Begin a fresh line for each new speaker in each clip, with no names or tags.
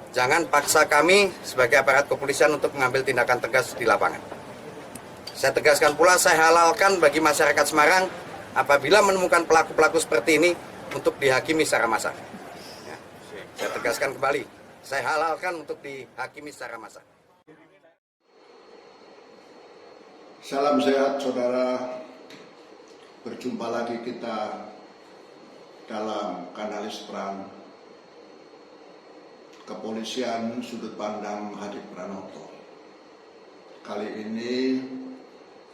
Jangan paksa kami sebagai aparat kepolisian untuk mengambil tindakan tegas di lapangan. Saya tegaskan pula, saya halalkan bagi masyarakat Semarang apabila menemukan pelaku-pelaku seperti ini untuk dihakimi secara massal. Ya, saya tegaskan kembali, saya halalkan untuk dihakimi secara massal.
Salam sehat saudara, berjumpa lagi kita dalam Kanalis Perang Kepolisian Sudut Pandang Hadi Pranoto. Kali ini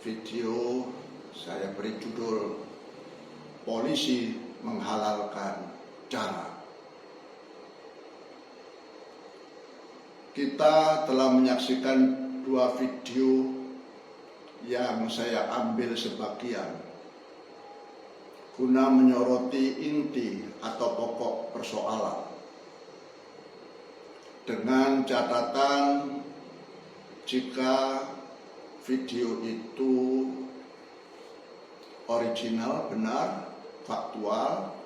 video saya beri judul Polisi Menghalalkan Cara. Kita telah menyaksikan dua video yang saya ambil sebagian guna menyoroti inti atau pokok persoalan dengan catatan jika video itu original, benar, faktual,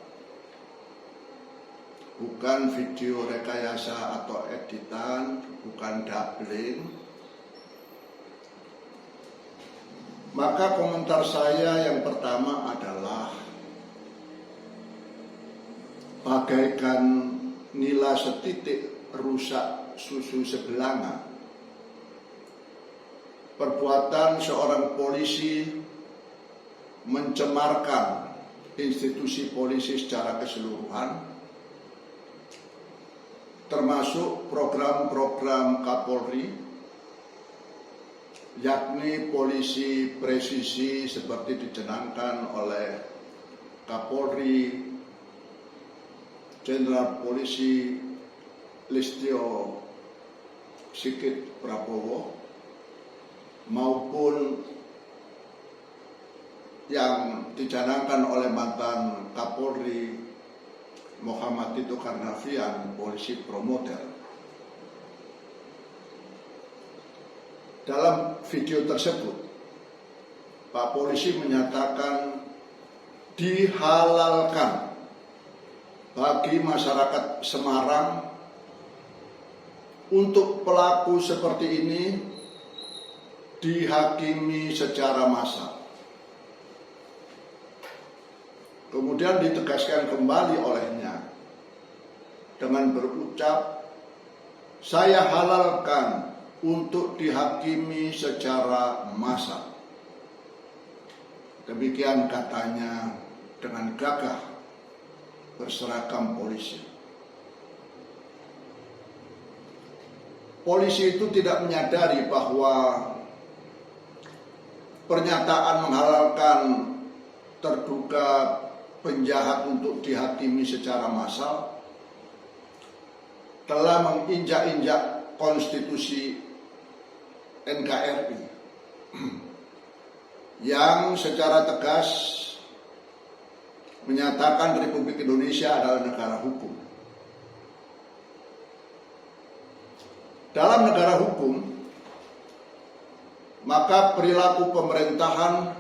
bukan video rekayasa atau editan, bukan doubling, maka komentar saya yang pertama adalah bagaikan nila setitik rusak susu sebelanga. Perbuatan seorang polisi mencemarkan institusi polisi secara keseluruhan, termasuk program-program Kapolri, yakni polisi presisi seperti dicanangkan oleh Kapolri Jenderal Polisi Listio Sigit Prabowo, maupun yang dicanangkan oleh mantan Kapolri Muhammad Tito Karnavian, polisi promoter. Dalam video tersebut, Pak Polisi menyatakan dihalalkan bagi masyarakat Semarang untuk pelaku seperti ini dihakimi secara massal. Kemudian ditegaskan kembali olehnya dengan berucap, saya halalkan untuk dihakimi secara massal. Demikian katanya dengan gagah berseragam polisi. Polisi itu tidak menyadari bahwa pernyataan menghalalkan terduga penjahat untuk dihakimi secara massal telah menginjak-injak konstitusi NKRI yang secara tegas menyatakan Republik Indonesia adalah negara hukum. Dalam negara hukum, maka perilaku pemerintahan,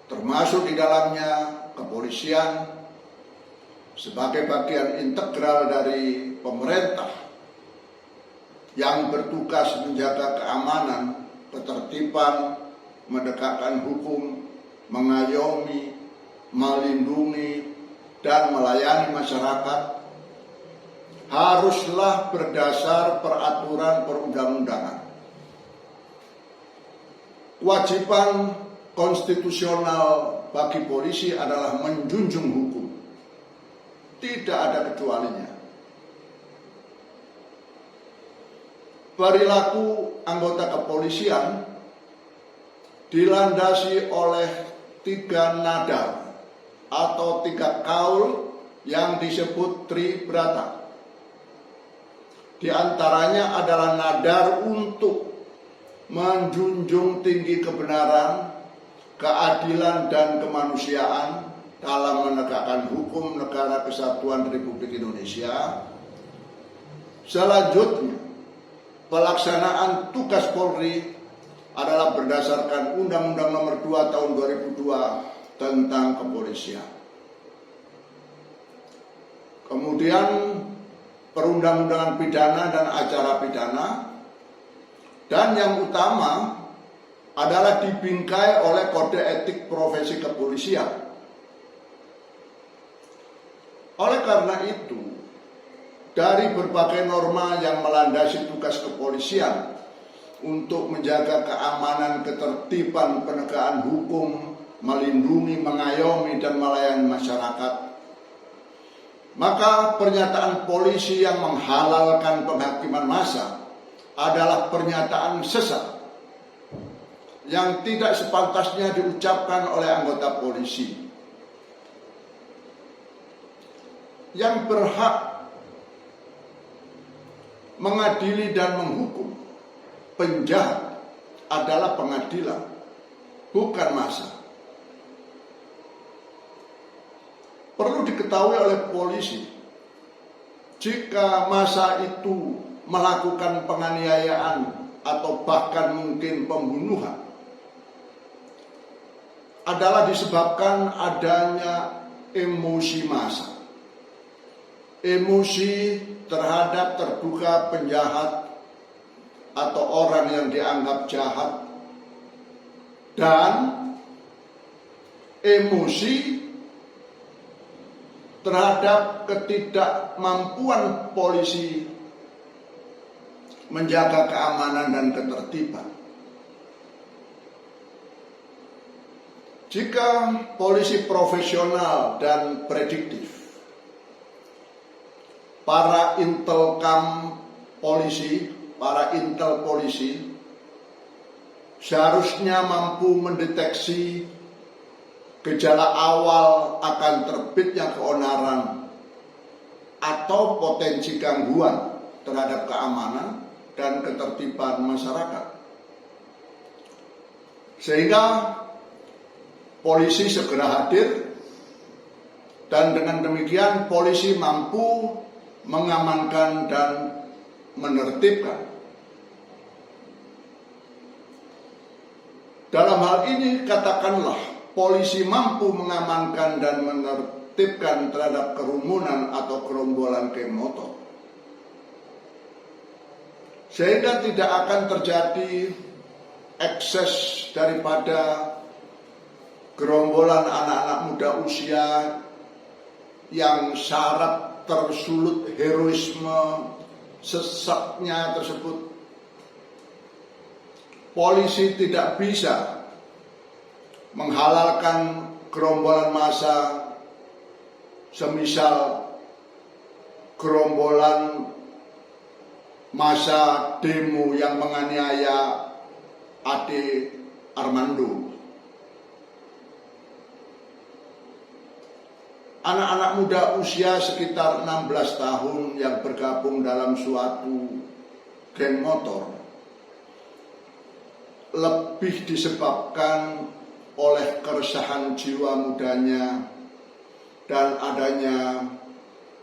termasuk di dalamnya kepolisian, sebagai bagian integral dari pemerintah yang bertugas menjaga keamanan, ketertiban, menegakkan hukum, mengayomi, melindungi, dan melayani masyarakat, haruslah berdasar peraturan perundang-undangan. Kewajiban konstitusional bagi polisi adalah menjunjung hukum. Tidak ada kecualinya. Perilaku anggota kepolisian dilandasi oleh 3 nada atau 3 kaul yang disebut tribrata. Di antaranya adalah nadar untuk menjunjung tinggi kebenaran, keadilan, dan kemanusiaan dalam menegakkan hukum negara kesatuan Republik Indonesia. Selanjutnya, pelaksanaan tugas Polri adalah berdasarkan Undang-Undang Nomor 2 Tahun 2002 tentang kepolisian. Kemudian perundang-undangan pidana dan acara pidana, dan yang utama adalah dibingkai oleh kode etik profesi kepolisian. Oleh karena itu, dari berbagai norma yang melandasi tugas kepolisian untuk menjaga keamanan, ketertiban, penegakan hukum, melindungi, mengayomi, dan melayani masyarakat, maka pernyataan polisi yang menghalalkan penghakiman massa adalah pernyataan sesat yang tidak sepantasnya diucapkan oleh anggota polisi. Yang berhak mengadili dan menghukum penjahat adalah pengadilan, bukan massa. Perlu diketahui oleh polisi, jika massa itu melakukan penganiayaan atau bahkan mungkin pembunuhan, adalah disebabkan adanya emosi massa. Emosi terhadap terduga penjahat atau orang yang dianggap jahat, dan emosi terhadap ketidakmampuan polisi menjaga keamanan dan ketertiban. Jika polisi profesional dan prediktif, para intelkam polisi, para intel polisi seharusnya mampu mendeteksi gejala awal akan terbitnya keonaran atau potensi gangguan terhadap keamanan dan ketertiban masyarakat, sehingga polisi segera hadir, dan dengan demikian polisi mampu mengamankan dan menertibkan. Dalam hal ini katakanlah polisi mampu mengamankan dan menertibkan terhadap kerumunan atau gerombolan geng motor, sehingga tidak akan terjadi ekses daripada gerombolan anak-anak muda usia yang syarat tersulut heroisme sesatnya tersebut. Polisi tidak bisa menghalalkan gerombolan massa semisal gerombolan massa demo yang menganiaya Ade Armando. Anak-anak muda usia sekitar 16 tahun yang bergabung dalam suatu geng motor lebih disebabkan oleh keresahan jiwa mudanya dan adanya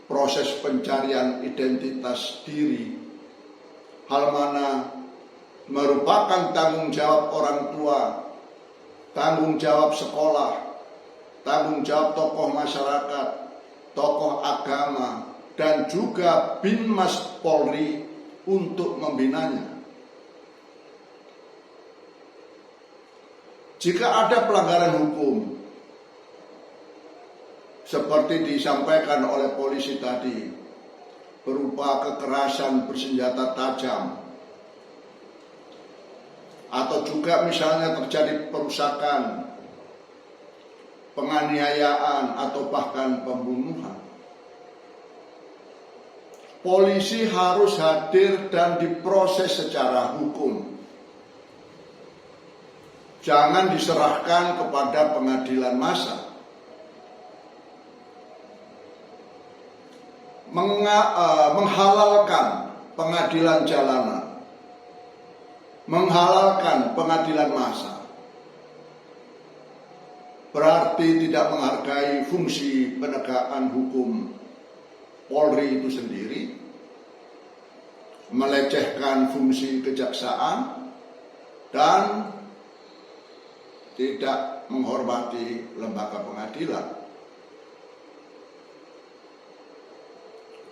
proses pencarian identitas diri, hal mana merupakan tanggung jawab orang tua, tanggung jawab sekolah, tanggung jawab tokoh masyarakat, tokoh agama, dan juga Binmas Polri untuk membinanya. Jika ada pelanggaran hukum seperti disampaikan oleh polisi tadi, berupa kekerasan bersenjata tajam, atau juga misalnya terjadi perusakan, penganiayaan, atau bahkan pembunuhan, polisi harus hadir dan diproses secara hukum. Jangan diserahkan kepada pengadilan massa. Menghalalkan pengadilan jalanan, menghalalkan pengadilan massa, berarti tidak menghargai fungsi penegakan hukum Polri itu sendiri, melecehkan fungsi kejaksaan, dan tidak menghormati lembaga pengadilan.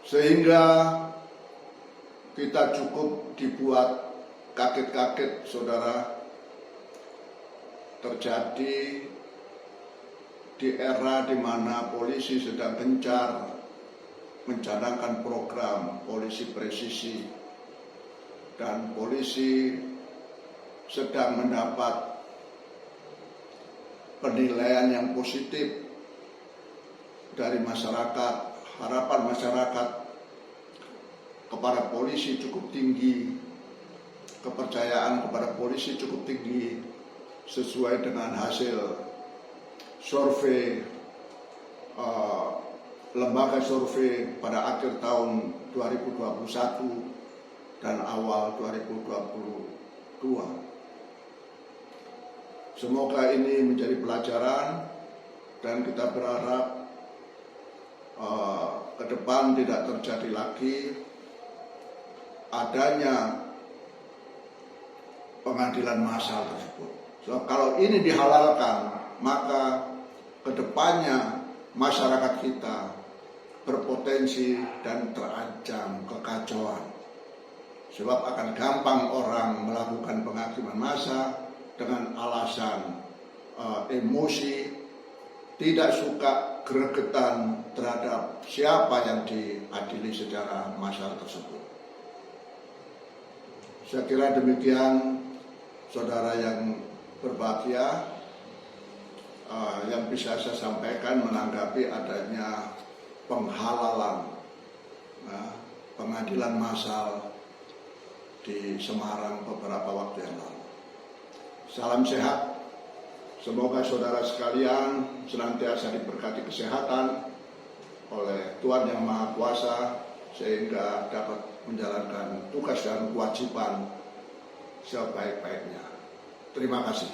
Sehingga kita cukup dibuat kaget-kaget, saudara, terjadi di era di mana polisi sedang gencar mencanangkan program polisi presisi dan polisi sedang mendapat penilaian yang positif dari masyarakat. Harapan masyarakat kepada polisi cukup tinggi, kepercayaan kepada polisi cukup tinggi sesuai dengan hasil survei lembaga survei pada akhir tahun 2021 dan awal 2022. Semoga ini menjadi pelajaran dan kita berharap ke depan tidak terjadi lagi adanya pengadilan massal tersebut. So, kalau ini dihalalkan, maka ke depannya masyarakat kita berpotensi dan terancam kekacauan. Sebab akan gampang orang melakukan penghakiman massa dengan alasan emosi, tidak suka gregetan terhadap siapa yang diadili secara massal tersebut. Saya kira demikian, saudara yang berbahagia, yang bisa saya sampaikan menanggapi adanya penghalalan pengadilan massal di Semarang beberapa waktu yang lalu. Salam sehat. Semoga saudara sekalian senantiasa diberkati kesehatan oleh Tuhan Yang Maha Kuasa sehingga dapat menjalankan tugas dan kewajiban sebaik-baiknya. Terima kasih.